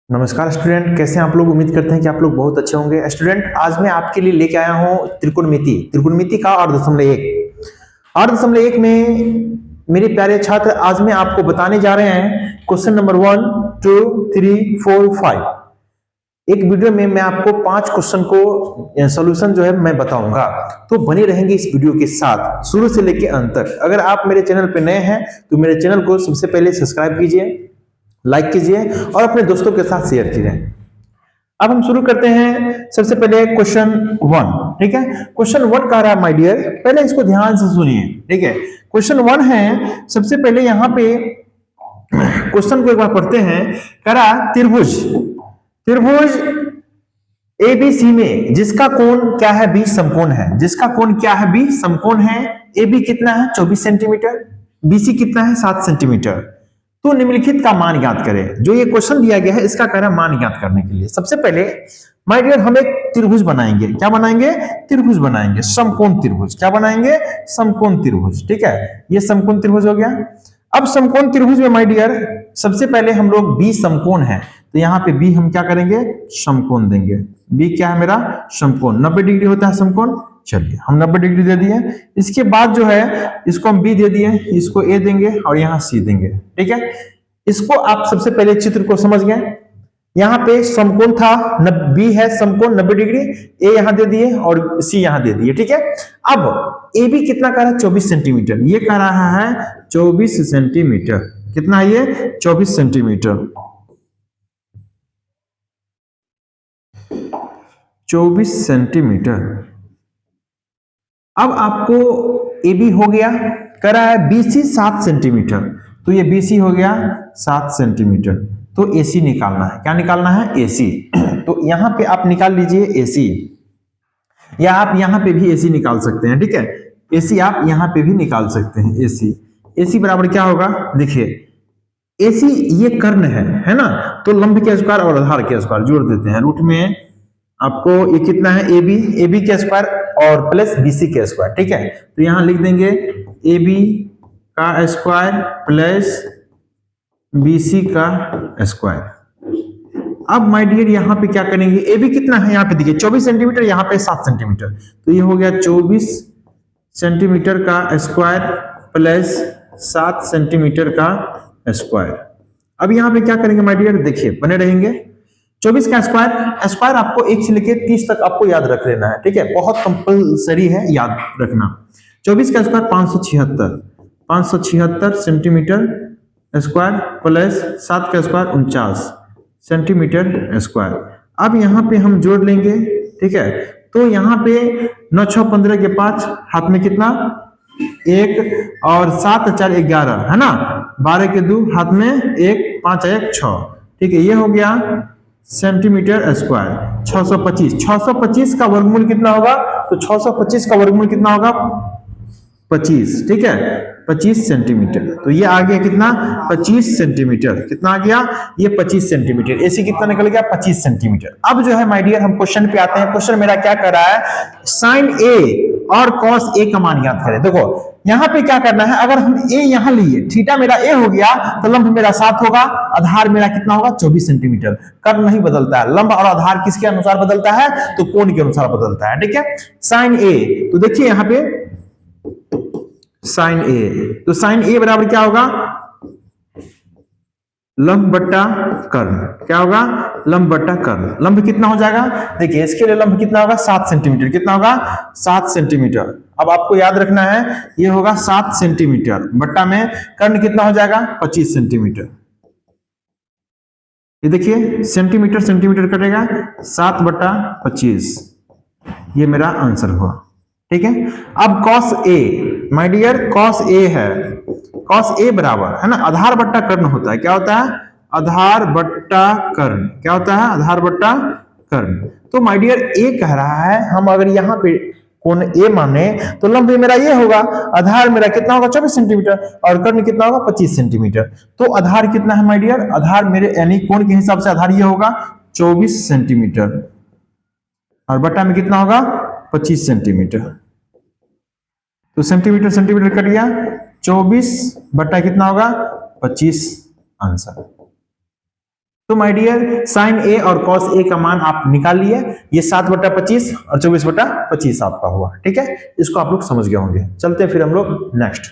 नमस्कार स्टूडेंट, कैसे हैं आप लोग। उम्मीद करते हैं कि आप लोग बहुत अच्छे होंगे। स्टूडेंट, आज मैं आपके लिए लेके आया हूं त्रिकोणमिति का 8.1 में मेरे प्यारे छात्र, आज मैं आपको बताने जा रहे हैं क्वेश्चन नंबर 1, 2, 3, 4, 5। एक वीडियो में मैं आपको 5 क्वेश्चन को सॉल्यूशन जो है मैं बताऊंगा, तो बने रहेंगे इस वीडियो के साथ शुरू से लेकर अंत तक। अगर आप मेरे चैनल पे नए हैं तो मेरे चैनल को सबसे पहले सब्सक्राइब कीजिए, लाइक कीजिए और अपने दोस्तों के साथ शेयर कीजिए। अब हम शुरू करते हैं। सबसे पहले क्वेश्चन 1, ठीक है। क्वेश्चन 1 कह रहा है माय डियर, पहले इसको ध्यान से सुनिए, ठीक है। क्वेश्चन 1 है, सबसे पहले यहां पे क्वेश्चन को एक बार पढ़ते हैं। कह रहा त्रिभुज त्रिभुज एबीसी में जिसका कोण क्या है, 20 समकोण है। जिसका कोण क्या है, 20 समकोण है। एबी कितना है, 24 सेंटीमीटर। बीसी कितना है, 7 सेंटीमीटर। तो निम्नलिखित का मान ज्ञात करें। जो ये क्वेश्चन दिया गया है इसका कह रहा है मान ज्ञात करने के लिए सबसे पहले माय डियर हम एक त्रिभुज बनाएंगे। क्या बनाएंगे, त्रिभुज बनाएंगे, समकोण त्रिभुज। क्या बनाएंगे, समकोण त्रिभुज, ठीक है। ये समकोण त्रिभुज हो गया। अब समकोण त्रिभुज में माय डियर सबसे पहले हम लोग बी समकोण है, तो यहाँ पे बी हम क्या करेंगे, समकोण देंगे। बी क्या है मेरा, समकोण। 90 डिग्री होता है समकोण। चलिए हम 90 डिग्री दे दिए। इसके बाद जो है इसको हम बी दे दिए, इसको ए देंगे और यहाँ सी देंगे, ठीक है। इसको आप सबसे पहले चित्र को समझ गए। यहाँ पे समकोण था, बी है समकोण 90 डिग्री, ए यहां दे दिए और सी यहां दे दिए, ठीक है। अब ए बी कितना कह रहा है, 24 सेंटीमीटर। ये कह रहा है 24 सेंटीमीटर। कितना है ये, 24 सेंटीमीटर। 24 सेंटीमीटर। अब आपको ए बी हो गया, कह रहा है बीसी 7 सेंटीमीटर। तो ये बीसी हो गया 7 सेंटीमीटर। तो एसी निकालना है। क्या निकालना है, एसी। तो यहां पे आप निकाल लीजिए एसी, या आप यहां पे भी एसी निकाल सकते हैं, ठीक है। एसी आप यहां पे भी निकाल सकते हैं। एसी एसी बराबर क्या होगा, देखिए एसी ये कर्ण है ना। तो लंब के स्क्वायर और आधार के स्क्वायर जोड़ देते हैं रूट में। आपको ये कितना है, ए बी के स्क्वायर और प्लस बीसी के स्क्वायर, ठीक है। तो यहां लिख देंगे ए बी का स्क्वायर प्लस बीसी का स्क्वायर। अब माय डियर यहां पे क्या करेंगे, ए बी कितना है, यहां पे देखिए 24 सेंटीमीटर, यहां पे 7 सेंटीमीटर। तो ये हो गया 24 सेंटीमीटर का स्क्वायर प्लस 7 सेंटीमीटर का स्क्वायर। अब यहां पे क्या करेंगे माय डियर, देखिए बने रहेंगे। 24 का स्क्वायर, स्क्वायर आपको 1 से लेकर 30 तक आपको याद रख लेना है, ठीक है। बहुत कंपलसरी है याद रखना। 24 का स्क्वायर 576 सेंटीमीटर स्क्वायर प्लस 7 का स्क्वायर 49 सेंटीमीटर स्क्वायर। अब यहां पे हम जोड़ लेंगे, ठीक है। तो यहां पे 9 6 15 के 5, हाथ में कितना 1 और 7 4 11 है ना। 12 के 2, हाथ में 1, 5 1 6, ठीक है। ये हो गया सेंटीमीटर स्क्वायर। 625 का वर्गमूल कितना होगा, तो 625 का वर्गमूल कितना होगा, 25, ठीक है। 25 सेंटीमीटर। तो ये आ गया कितना, 25 सेंटीमीटर। कितना आ गया, ये 25 सेंटीमीटर। एसी कितना निकल गया, 25 सेंटीमीटर। अब जो है माय डियर हम क्वेश्चन पे आते हैं। क्वेश्चन मेरा क्या कर रहा है, साइन ए और कॉस ए का मान ज्ञात करें। देखो यहां पे क्या करना है, अगर हम ए यहां लिए, थीटा मेरा ए हो गया, तो लंब मेरा 7 होगा, आधार मेरा कितना होगा, 24 सेंटीमीटर। कर्व नहीं बदलता है, लंब और आधार किसके अनुसार बदलता है, तो कोण के अनुसार बदलता है, ठीक है। साइन ए, तो देखिए यहां पे साइन ए, तो साइन ए बराबर क्या होगा, लंब बट्टा कर्ण। क्या होगा, लंब बट्टा कर्ण। लंब कितना हो जाएगा, देखिए इसके लिए लंब कितना होगा, 7 सेंटीमीटर। कितना होगा, 7 सेंटीमीटर। अब आपको याद रखना है ये होगा 7 सेंटीमीटर बट्टा में कर्ण कितना हो जाएगा, 25 सेंटीमीटर। ये देखिए सेंटीमीटर सेंटीमीटर कटेगा, 7 बट्टा 25। ये मेरा आंसर हुआ, ठीक है। अब cos A, my dear cos A है, कॉस ए बराबर है ना, आधार बट्टा कर्ण होता है। क्या होता है, आधार बट्टा कर्ण। क्या होता है, आधार बट्टा कर्ण। तो माय डियर ए कह रहा है, हम अगर यहां पे कोण ए माने तो लंब मेरा ये होगा, आधार मेरा कितना होगा, 24 सेंटीमीटर और कर्ण कितना होगा, 25 सेंटीमीटर। तो आधार कितना है माय डियर, आधार मेरे यानी कोण के हिसाब से आधार ये होगा 24 सेंटीमीटर और बट्टा में कितना होगा, 25 सेंटीमीटर। तो सेंटीमीटर सेंटीमीटर कट गया, 24 बट्टा कितना होगा, 25 आंसर। तो माय डियर साइन ए और कॉस ए का मान आप निकाल लिए, ये 7/25 और 24/25 आपका हुआ। ठीक है, इसको आप लोग समझ गए होंगे। चलते हैं फिर हम लोग नेक्स्ट।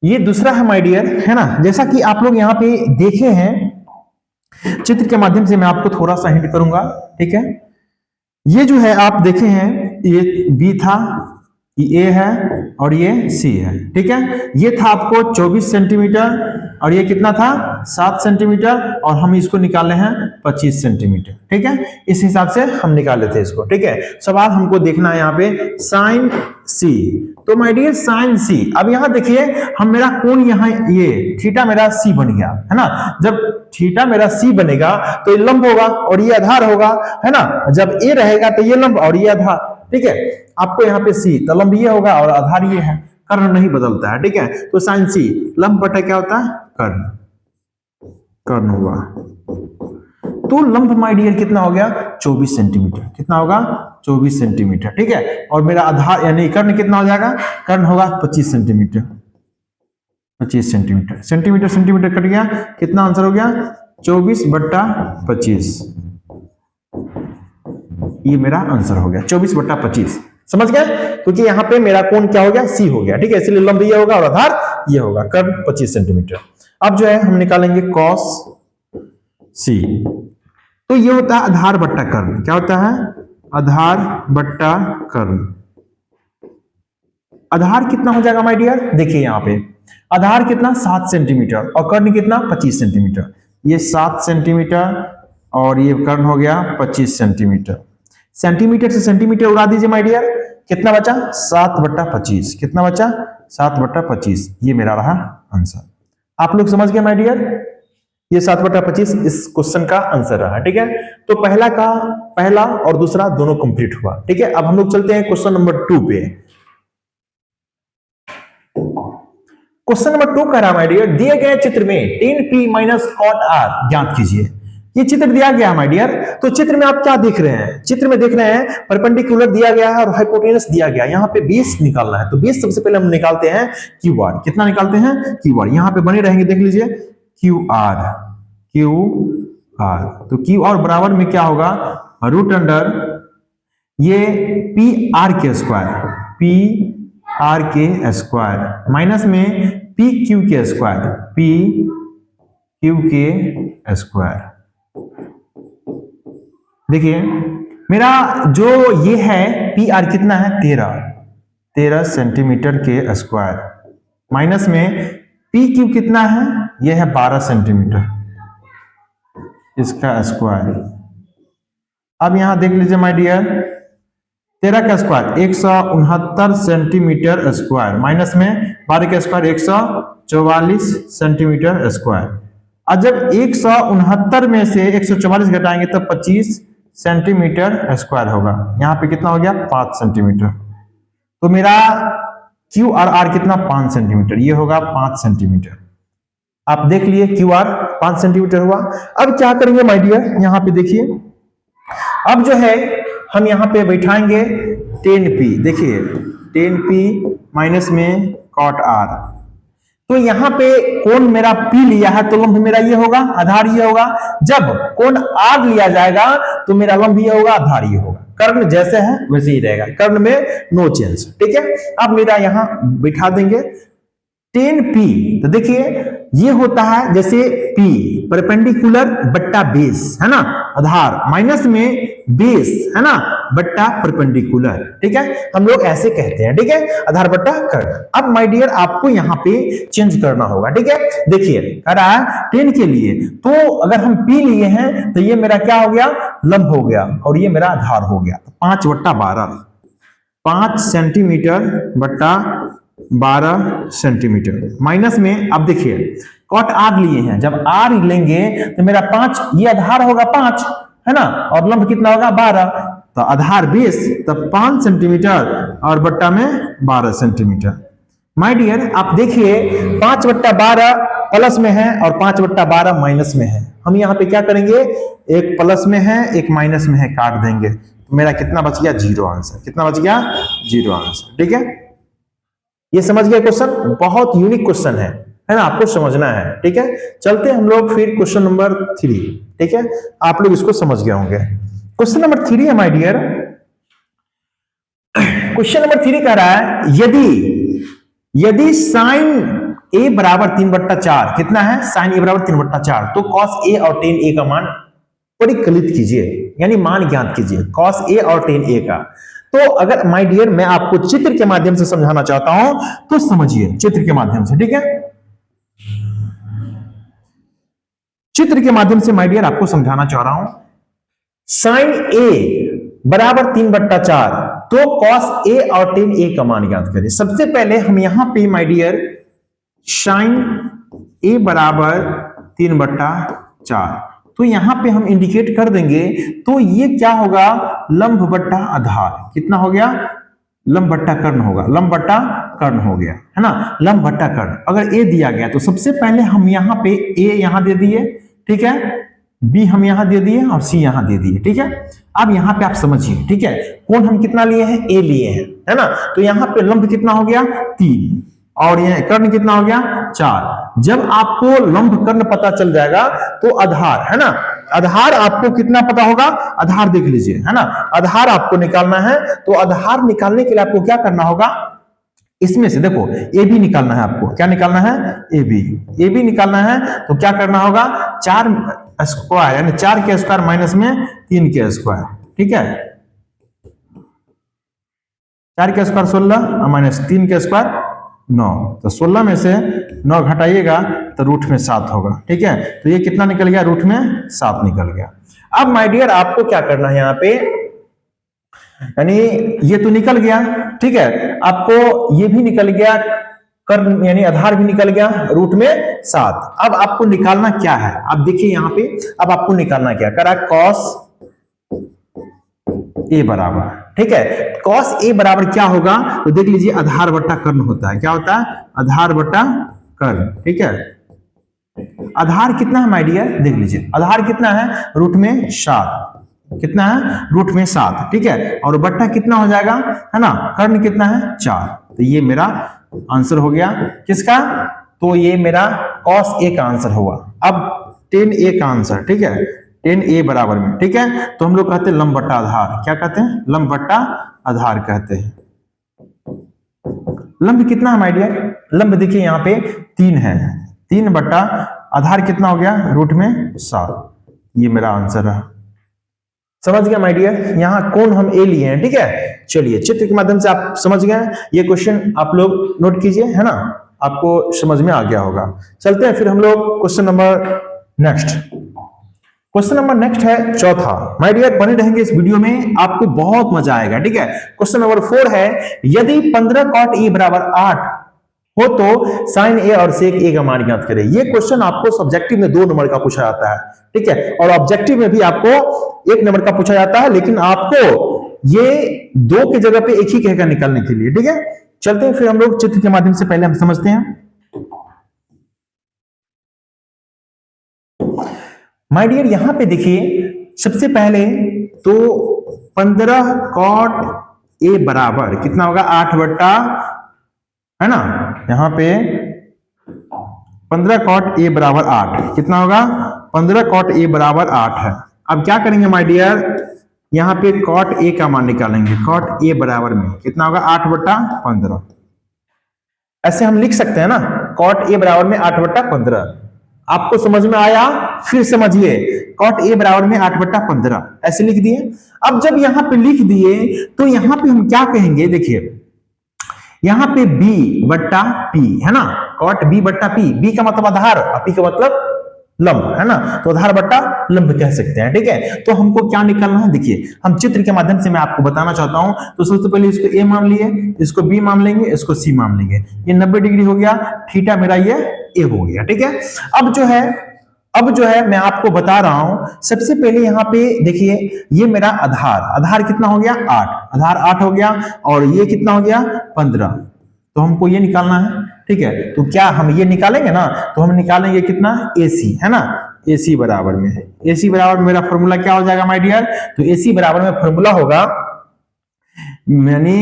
ये दूसरा है माय डियर, है ना। जैसा कि आप लोग यहाँ पे देखे हैं, चित्र के माध्यम से मैं आपको थोड़ा सा हिंट करूंगा। ठीक है, ये जो है आप देखे हैं, ये बी था, ये ए है और ये सी है। ठीक है, ये था आपको 24 सेंटीमीटर और ये कितना था 7 सेंटीमीटर, और हम इसको निकाले हैं 25 सेंटीमीटर। ठीक है, इस हिसाब से हम निकाल लेते हैं इसको। ठीक है, सवाल हमको देखना है यहाँ पे साइन सी। तो माय डियर साइन सी, अब यहाँ देखिए हम मेरा कोण यहाँ ये थीटा मेरा सी बन गया, है ना। जब थीटा मेरा सी बनेगा तो ये लंब होगा और ये आधार होगा, है ना। जब ए रहेगा तो ये लंब और ये आधार। ठीक है, आपको यहाँ पे सी तो लंब ये होगा और आधार ये है, कर्ण नहीं बदलता है। ठीक है, तो साइन सी लंब बटा क्या होता है कर्ण, कर्ण हुआ। तो लंब माय डियर कितना हो गया 24 सेंटीमीटर, कितना होगा 24 सेंटीमीटर। ठीक है, और मेरा आधार यानी कर्ण कितना हो जाएगा, कर्ण होगा 25 centimetre, 25 centimetre. Centimetre centimetre cut गया, कितना आंसर हो गया 24/25। ये मेरा आंसर हो गया 24/25। समझ गए, क्योंकि यहाँ पे मेरा कोण क्या हो गया सी हो गया। ठीक है, इसलिए लंब ये होगा और आधार ये होगा, कर्ण 25 सेंटीमीटर। अब जो है हम निकालेंगे कॉस सी। तो ये होता है आधार बट्टा कर्ण, क्या होता है आधार बट्टा कर्ण। आधार कितना हो जाएगा माय डियर, देखिए यहाँ पे आधार कितना 7 सेंटीमीटर और कर्ण कितना 25 सेंटीमीटर। ये 7 सेंटीमीटर और ये कर्ण हो गया 25 सेंटीमीटर। सेंटीमीटर से सेंटीमीटर उड़ा दीजिए माय डियर, कितना बचा 7/25। कितना बचा 7/25। ये मेरा रहा आंसर। आप लोग समझ गए माय डियर, ये 7/25 इस क्वेश्चन का आंसर रहा। ठीक है, तो पहला और दूसरा दोनों कंप्लीट हुआ। ठीक है, अब हम लोग चलते हैं क्वेश्चन नंबर 2 पे। क्वेश्चन नंबर 2 कह रहा माय डियर, दिए गए चित्र में tan p - cot r ज्ञात कीजिए। ये चित्र दिया गया माय डियर, तो चित्र में आप क्या देख रहे हैं, चित्र में देख रहे हैं परपेंडिकुलर दिया गया है और हाइपोटेनस दिया गया है। यहाँ पे बेस निकालना है, तो बेस सबसे पहले हम निकालते हैं क्यू आर। कितना निकालते हैं क्यू आर, यहाँ पे बने रहेंगे, देख लीजिए क्यू आर, क्यू आर। तो क्यू आर बराबर में क्या होगा रूट अंडर ये पी आर के स्क्वायर, पी आर के स्क्वायर माइनस में पी क्यू के स्क्वायर, पी क्यू के स्क्वायर। देखिए मेरा जो ये है पी आर कितना है 13 सेंटीमीटर के स्क्वायर, माइनस में पी क्यू कितना है, ये है 12 सेंटीमीटर इसका स्क्वायर। अब यहां देख लीजिए माय डियर 13 का स्क्वायर 169 सेंटीमीटर स्क्वायर, माइनस में 12 का स्क्वायर 144 सेंटीमीटर स्क्वायर। और जब 169 में से 144 घटाएंगे तब 25 सेंटीमीटर स्क्वायर होगा। यहाँ पे कितना हो गया 5 सेंटीमीटर। तो मेरा क्यू आर आर कितना 5 सेंटीमीटर, ये होगा 5 सेंटीमीटर। आप देख लिए क्यू आर 5 सेंटीमीटर हुआ। अब क्या करेंगे माय डियर, यहाँ पे देखिए अब जो है हम यहाँ पे बैठाएंगे 10p। देखिए 10p माइनस में cot r। तो यहाँ पे कोण मेरा P लिया है तो लंब मेरा ये होगा, आधार ये होगा। जब कोण R लिया जाएगा तो मेरा लंब ये होगा, आधार ये होगा। कर्ण जैसे है वैसे ही रहेगा, कर्ण में नो चेंज। ठीक है, अब मेरा यहाँ बिठा देंगे 10p। तो देखिए ये होता है जैसे p परपेंडिकुलर बट्टा बेस, है ना, आधार माइनस में बेस, है ना, बट्टा परपेंडिकुलर। ठीक है, हम लोग ऐसे कहते हैं। ठीक है, आधार बट्टा कर्ण। अब माय डियर आपको यहाँ पे चेंज करना होगा। ठीक है, देखिए कह रहा है 10 के लिए, तो अगर हम p लिए हैं तो ये मेरा क्या हो गया लंब हो गया और ये मेरा आधार हो गया 5/12, 5 सेंटीमीटर बट्टा 12 सेंटीमीटर। माइनस में अब देखिए कॉट आर लिए हैं, जब आर लेंगे तो मेरा 5 ये आधार होगा 5, है ना, और लंब कितना होगा 12। तो आधार 20 तब 5 सेंटीमीटर और बट्टा में 12 सेंटीमीटर। माय डियर आप देखिए 5/12 प्लस में है और 5/12 माइनस में है। हम यहाँ पे क्या करेंगे, एक प्लस में है एक माइनस में है, काट देंगे तो मेरा कितना बच गया 0 आंसर। कितना बच गया 0 आंसर। ठीक है, ये समझ गए क्वेश्चन, बहुत यूनिक क्वेश्चन है है ना, आपको समझना है। ठीक है, चलते हैं हम लोग फिर क्वेश्चन नंबर 3। ठीक है, आप लोग इसको समझ गए होंगे। क्वेश्चन नंबर 3 है माय डियर। क्वेश्चन नंबर 3 कह रहा है यदि साइन ए बराबर 3/4, कितना है, साइन ए बराबर 3/4, तो कॉस ए और टेन ए का मान परिकलित कीजिए, यानी मान ज्ञात कीजिए कॉस ए और टेन ए का। तो अगर माय डियर मैं आपको चित्र के माध्यम से समझाना चाहता हूं तो समझिए चित्र के माध्यम से। ठीक है, चित्र के माध्यम से माय डियर आपको समझाना चाह रहा हूं। साइन ए बराबर 3/4, तो कॉस ए और टेन ए का मान ज्ञात करें। सबसे पहले हम यहां पे माय डियर साइन ए बराबर 3/4, तो यहां पे हम इंडिकेट कर देंगे, तो ये क्या होगा, लंब बट्टा आधार। कितना हो गया, लंब बट्टा कर्ण होगा, लंब बट्टा कर्ण हो गया, है ना, लंब बट्टा कर्ण। अगर ए दिया गया तो सबसे पहले हम यहां पे ए यहां दे दिए, ठीक है, बी हम यहां दे दिए और सी यहां दे दिए। ठीक है, अब यहां पे आप समझिए, ठीक है, कोण हम कितना लिए हैं, ए लिए हैं, है ना, तो यहां पे लंब कितना हो गया, 3, और यह कर्ण कितना हो गया, 4। जब आपको लंब कर्ण पता चल जाएगा तो आधार, है ना, आधार आपको कितना पता होगा, आधार देख लीजिए, है ना, आधार आपको निकालना है। तो आधार निकालने के लिए आपको क्या करना होगा, इसमें से देखो ए बी निकालना है आपको, क्या निकालना है, ए बी निकालना है। तो क्या करना होगा, 4 स्क्वायर यानी 4 के स्क्वायर माइनस में 3 के स्क्वायर। ठीक है, 4 के स्क्वायर 16 माइनस 3 के स्क्वायर 9, तो 16 में से 9 घटाइएगा तो रूट में 7 होगा। ठीक है, तो ये कितना निकल गया, रूट में 7 निकल गया। अब माय डियर आपको क्या करना है यहाँ पे, यानी ये तो निकल गया, ठीक है, आपको ये भी निकल गया, कर्ण यानी आधार भी निकल गया, रूट में 7। अब आपको निकालना क्या है, आप देखिए यहाँ पे, अब आपको निकालना क्या करा, कॉस ए बराबर, ठीक है, कॉस ए बराबर क्या होगा, तो देख लीजिए आधार बट्टा कर्ण होता है, क्या होता है, आधार बट्टा कर्ण। ठीक है, आधार कितना है माय डियर, देख लीजिए आधार कितना है, रूट में 7, कितना है, रूट में 7। ठीक है, और बट्टा कितना हो जाएगा, है ना, कर्ण कितना है, 4। तो ये मेरा आंसर हो गया किसका, तो ये मेरा कॉस ए का आंसर होगा। अब टेन ए का आंसर, ठीक है, टेन ए बराबर में, ठीक है, तो हम लोग कहते हैं लंब बट्टा आधार, क्या कहते हैं, लंब बट्टा आधार कहते हैं। लंब कितना है माय डियर, लंब देखिए यहाँ पे 3 है, 3 बट्टा आधार कितना हो गया, रूट में 7। ये मेरा आंसर है, समझ गया माय डियर, यहाँ कोण हम ए लिए हैं। ठीक है, चलिए चित्र के माध्यम से आप समझ गए, ये क्वेश्चन आप लोग नोट कीजिए, है ना, आपको समझ में आ गया होगा। चलते हैं फिर हम लोग question number next. Question number next है चौथा। माय डियर बने रहेंगे इस वीडियो में, आपको बहुत मजा आएगा। ठीक है, क्वेश्चन नंबर 4 है, यदि 15 cot ए बराबर 8 हो तो साइन ए और सेक ए का मान ज्ञात करें। ये क्वेश्चन आपको सब्जेक्टिव में 2 नंबर का पूछा जाता है, ठीक है, और ऑब्जेक्टिव में भी आपको 1 नंबर का पूछा जाता है, लेकिन आपको ये 2 की जगह पे 1 ही कहेगा निकालने के लिए। ठीक है, चलते हैं फिर हम लोग चित्र के माध्यम से, पहले हम समझते हैं। माय डियर यहां पे देखिए, सबसे पहले तो 15 cot ए बराबर कितना होगा, 8 बट्टा, है ना, यहां पे 15 cot ए बराबर 8 कितना होगा, 15 cot ए बराबर 8 है। अब क्या करेंगे माय डियर, यहां पे cot ए का मान निकालेंगे, cot ए बराबर में कितना होगा, 8 बट्टा 15। ऐसे हम लिख सकते हैं ना, cot ए बराबर में 8 बट्टा 15। आपको समझ में आया, फिर समझिए, cot ए बराबर में 8 बट्टा 15 ऐसे लिख दिए। अब जब यहां पे लिख दिए तो यहां पे हम क्या कहेंगे, देखिए यहां पे b बट्टा p, है ना, cot b बट्टा p, b का मतलब आधार, p का मतलब लंब, है ना, तो आधार बट्टा लंब कह सकते हैं। ठीक है, तो हमको क्या निकालना है, देखिए हम चित्र के माध्यम से मैं आपको बताना चाहता हूं। तो सबसे पहले इसको a मान लिए, इसको b मान लेंगे, इसको c मान लेंगे, ये 90 डिग्री हो गया, थीटा मेरा ये a हो गया। ठीक है, अब जो है मैं आपको बता रहा हूं, सबसे पहले यहां पे देखिए, ये मेरा आधार कितना हो गया, 8, आधार 8 हो गया, और ये कितना हो गया, 15, तो हमको ये निकालना है। ठीक है, तो क्या हम ये निकालेंगे ना, तो हम निकालेंगे कितना, AC, है ना, AC बराबर में, AC बराबर मेरा फॉर्मूला क्या हो जाएगा माय डियर, तो AC बराबर में फॉर्मूला होगा, यानी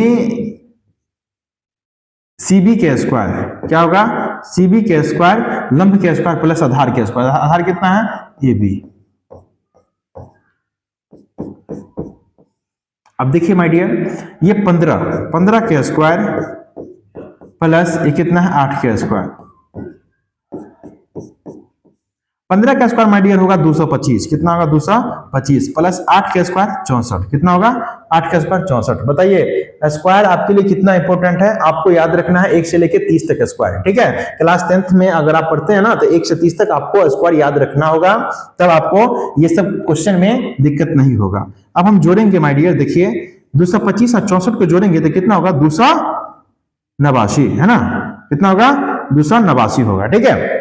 CB के स्क्वायर, क्या होगा, CB के स्क्वायर लंब के स्क्वायर प्लस आधार के स्क्वायर। आधार कितना है AB। अब देखिए माय डियर, ये 15 के स्क्वायर प्लस ये कितना है 8 के स्क्वायर। 15 का स्क्वायर माय डियर होगा 225। कितना होगा 225 प्लस 8 का स्क्वायर 64। कितना होगा 8 का स्क्वायर 64। बताइए स्क्वायर आपके लिए कितना इंपॉर्टेंट है, आपको याद रखना है 1 से लेके 30 तक स्क्वायर। ठीक है, क्लास 10th में अगर आप पढ़ते हैं ना तो 1 से 30 तक आपको स्क्वायर याद रखना होगा, तब आपको ये सब क्वेश्चन में दिक्कत नहीं होगा। अब हम जोड़ेंगे माय डियर, देखिए 225 और 64 को जोड़ेंगे तो कितना होगा 289 है ना। कितना होगा 289 होगा। ठीक है,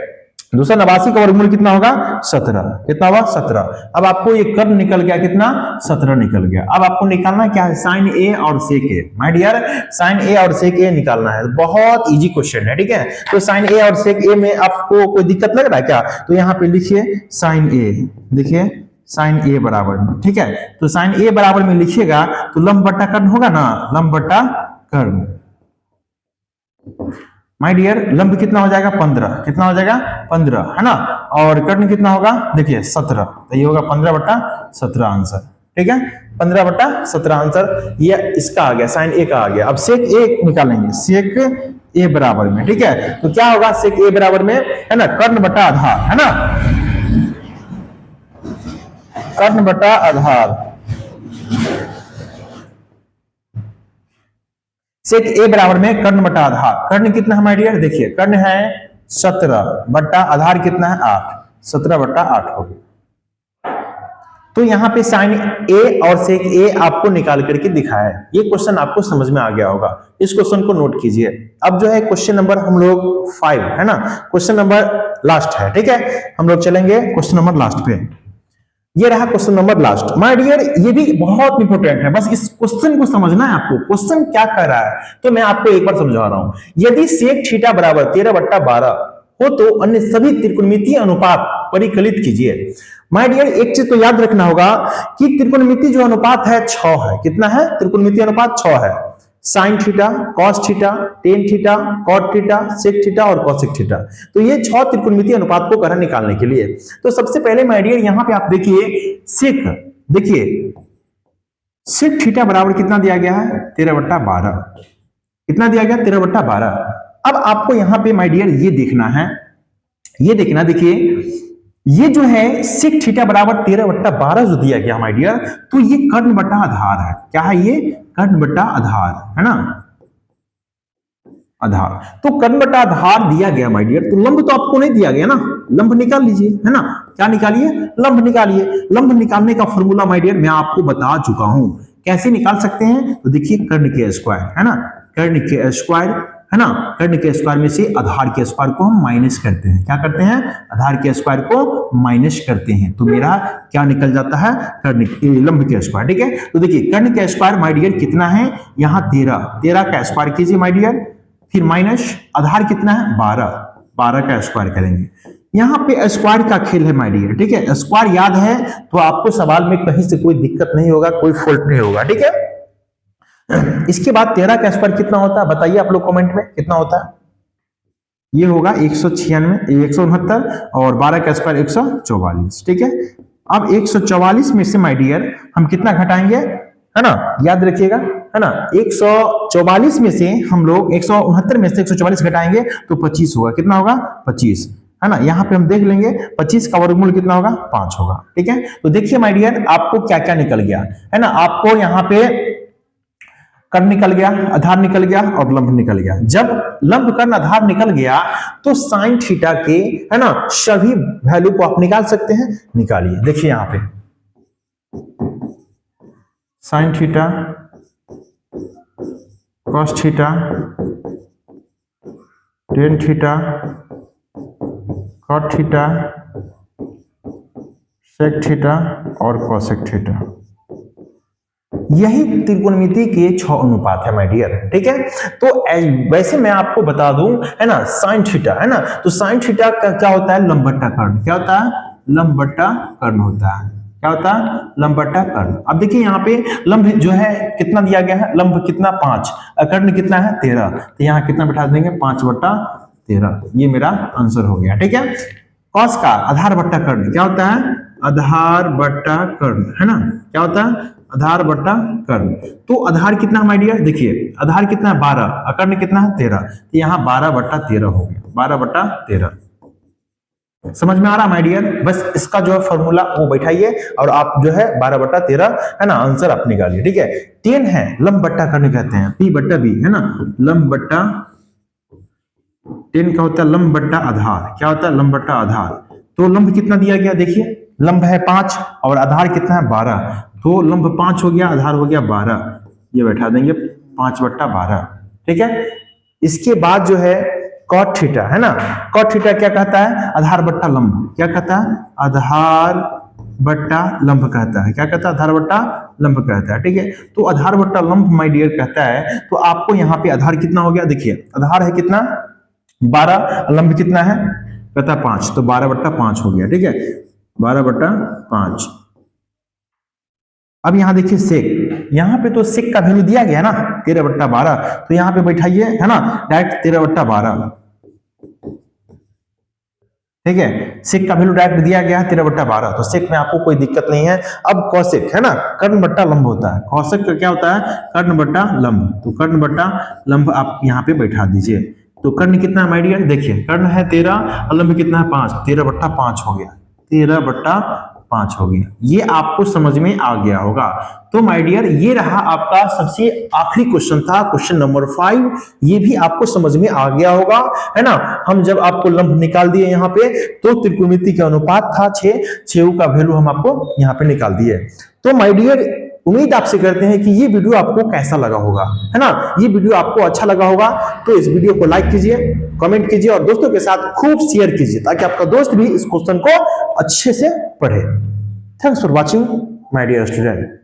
289 का वर्गमूल कितना होगा 17। कितना होगा 17। अब आपको ये कर्व निकल गया, कितना 17 निकल गया। अब आपको निकालना क्या है साइन ए और सेक ए। माय डियर साइन ए और सेक ए निकालना है, बहुत इजी क्वेश्चन है। ठीक है, तो साइन ए और सेक ए में आपको कोई दिक्कत लग रहा है क्या, तो यहाँ पे लिखिए साइन ए, देखिए साइन ए बराबर में। ठीक है, तो साइन ए बराबर में लिखिएगा तो लंब बट्टा कर्ण होगा ना, लंब बट्टा कर्ण। माय डियर लंब कितना हो जाएगा 15। कितना हो जाएगा 15 है ना, और कर्ण कितना होगा देखिए 17, तो ये होगा 15/17 आंसर। ठीक है, 15/17 आंसर ये इसका आ गया, साइन ए का आ गया। अब सेक ए निकालेंगे, सेक ए बराबर में। ठीक है, तो क्या होगा सेक ए बराबर में है ना कर्ण बटा आधार, है ना कर्ण बटा आधार। सेक ए बराबर में कर्ण बटा आधार। कर्ण कितना है माय डियर, देखिए कर्ण है 17 बटा आधार कितना है 8, 17/8 हो गया। तो यहाँ पे साइन ए और सेक ए आपको निकाल करके दिखाया है। ये क्वेश्चन आपको समझ में आ गया होगा, इस क्वेश्चन को नोट कीजिए। अब जो है क्वेश्चन नंबर हम लोग 5 है ना, क्वेश्चन नंबर लास्ट है। ठीक है, हम लोग चलेंगे क्वेश्चन नंबर लास्ट पे। ये रहा question number last. My dear ये भी बहुत इंपॉर्टेंट है, बस इस क्वेश्चन को समझना है आपको, क्वेश्चन क्या कर रहा है। तो मैं आपको एक बार समझा रहा हूं, यदि सेक थीटा बराबर 13/12 हो तो अन्य सभी त्रिकोणमितीय अनुपात परिकलित कीजिए। माय डियर एक चीज तो याद रखना होगा कि त्रिकोणमितीय जो अनुपात है 6 है। कितना है त्रिकोणमितीय अनुपात 6 है। Sine theta, cos theta, tan theta, cot theta, sec theta और कॉसेक थीटा। तो ये 6 त्रिकोणमितीय अनुपात को करना निकालने के लिए, तो सबसे पहले माय डियर यहां पे आप देखिए सेक, देखिए सेक थीटा बराबर कितना दिया गया है 13/12। कितना दिया गया 13/12। अब आपको यहां पे माय डियर ये देखना है, ये देखना, देखिए ये जो है सेक थीटा बराबर 13/12 जो दिया गया माय डियर, तो ये कर्ण बटा आधार है। क्या है ये कर्ण बटा आधार, है ना आधार। तो कर्ण बटा आधार दिया गया माय डियर, तो लंब तो आपको नहीं दिया गया ना, लंब निकाल लीजिए, है ना। क्या निकालिए लंब निकालिए। लंब निकालने का फॉर्मूला माय डियर मैं आपको बता चुका हूं, कैसे निकाल सकते हैं। तो देखिए कर्ण के स्क्वायर, है ना कर्ण के स्क्वायर, है ना कर्ण के स्क्वायर में से आधार के स्क्वायर को हम माइनस करते हैं। क्या करते हैं आधार के स्क्वायर को माइनस करते हैं, तो मेरा क्या निकल जाता है कर्ण लंब के स्क्वायर। ठीक है, तो देखिए कर्ण के स्क्वायर माय डियर कितना है यहाँ 13 का स्क्वायर कीजिए माय डियर, फिर माइनस आधार कितना है 12 का स्क्वायर करेंगे। यहाँ पे स्क्वायर का खेल है माय डियर। ठीक है, स्क्वायर याद है तो आपको सवाल में कहीं से कोई दिक्कत नहीं होगा, कोई फॉल्ट नहीं होगा। ठीक है, इसके बाद 13 का स्क्वायर कितना होता है बताइए आप लोग कमेंट में, कितना होता है। ये होगा 169 और 12 का स्क्वायर 144। ठीक है, अब 144 में से माय डियर हम कितना घटाएंगे, है ना याद रखिएगा, है ना 144 में से हम लोग 169 में से 144 घटाएंगे तो 25 होगा। कितना होगा 25, है ना। यहाँ पे हम देख लेंगे 25 का वर्गमूल कितना होगा 5 होगा। ठीक है, तो देखिए माय डियर आपको क्या क्या निकल गया, है ना। आपको यहाँ पे कर्ण निकल गया, आधार निकल गया और लंब निकल गया। जब लंब कर्ण आधार निकल गया तो साइन थीटा के, है ना सभी वैल्यू को आप निकाल सकते हैं, निकालिए। देखिए यहां पे sine theta, cos theta, tan theta, cot theta, sec theta और कॉसेक थीटा, यही त्रिकोणमिति के 6 अनुपात है माय डियर। ठीक है, तो वैसे मैं आपको बता दूं, है ना साइन थीटा, है ना, तो साइन थीटा का क्या होता है लंब बट्टा कर्ण। क्या होता है लंब बट्टा कर्ण होता है। क्या होता है लंब बट्टा कर्ण। अब देखिए यहाँ पे लंब जो है कितना दिया गया है, लंब कितना 5, कर्ण कितना है 13, तो यहाँ कितना बैठा देंगे 5/13। 13। ये मेरा आंसर हो गया, ठीक है। कॉस का आधार बट्टा कर्ण क्या होता है? आधार बट्टा कर्ण, है ना, क्या होता है? आधार बट्टा कर्ण। तो आधार कितना माय डियर, देखिए आधार कितना है 12, कर्ण कितना है 13, तो यहाँ 12/13 हो गया, 12/13। समझ में आ रहा माय डियर? बस इसका जो है फॉर्मूला वो बैठाइए और आप जो है 12/13 है ना आंसर आप निकालिए, ठीक है। 10 है लंब बट्टा कर्ण कहते हैं, P/B है ना, लंब बट्टा 10 क्या होता है? लंब बट्टा आधार। क्या होता है? लंब बट्टा आधार। तो लंब कितना दिया गया, देखिए लंब है 5 और आधार कितना है 12, तो लंब 5 हो गया, आधार हो गया 12, ये बैठा देंगे 5/12, ठीक है। इसके बाद जो है कॉट थीटा है ना, कॉट थीटा क्या कहता है? आधार बट्टा लंब। क्या कहता है? आधार बट्टा लंब कहता है। क्या कहता है? आधार बट्टा लंब कहता है, ठीक है। तो आधार बट्टा लंब माय डियर कहता है, तो आपको यहाँ पे आधार कितना हो गया, देखिए आधार है कितना 12, लंब कितना है कहता 5, तो 12/5 हो गया, ठीक है, 12/5। अब यहां देखिए सेक, यहां पे तो सेक का वैल्यू दिया गया है ना 13/12, तो यहां पे बैठाइए है ना डायरेक्ट 13/12, ठीक है। सेक का वैल्यू डायरेक्ट दिया गया है 13/12, तो सेक में आपको कोई दिक्कत नहीं है। अब कौशिक है ना, कर्ण बट्टा लंब होता है, कौशिक का क्या होता है? कर्ण बट्टा लंब, तो कर्ण बट्टा लंब आप यहाँ पे बैठा दीजिए। तो कर्ण कितना है माय डियर, देखिए कर्ण है 13 और लंब कितना है 5, 13/5 हो गया, 13/5 हो गया। ये आपको समझ में आ गया होगा। तो माय डियर ये रहा आपका सबसे आखिरी क्वेश्चन था, क्वेश्चन नंबर 5। ये भी आपको समझ में आ गया होगा, है ना। हम जब आपको लंब निकाल दिए यहाँ पे, तो त्रिकोणमिति का अनुपात था 6 का वैल्यू हम आपको यहाँ पे निकाल दिए। तो माय डियर उम्मीद आपसे करते हैं कि ये वीडियो आपको कैसा लगा होगा, है ना। ये वीडियो आपको अच्छा लगा होगा तो इस वीडियो को लाइक कीजिए, कमेंट कीजिए और दोस्तों के साथ खूब शेयर कीजिए, ताकि आपका दोस्त भी इस क्वेश्चन को अच्छे से पढ़े। Thanks for watching my dear student.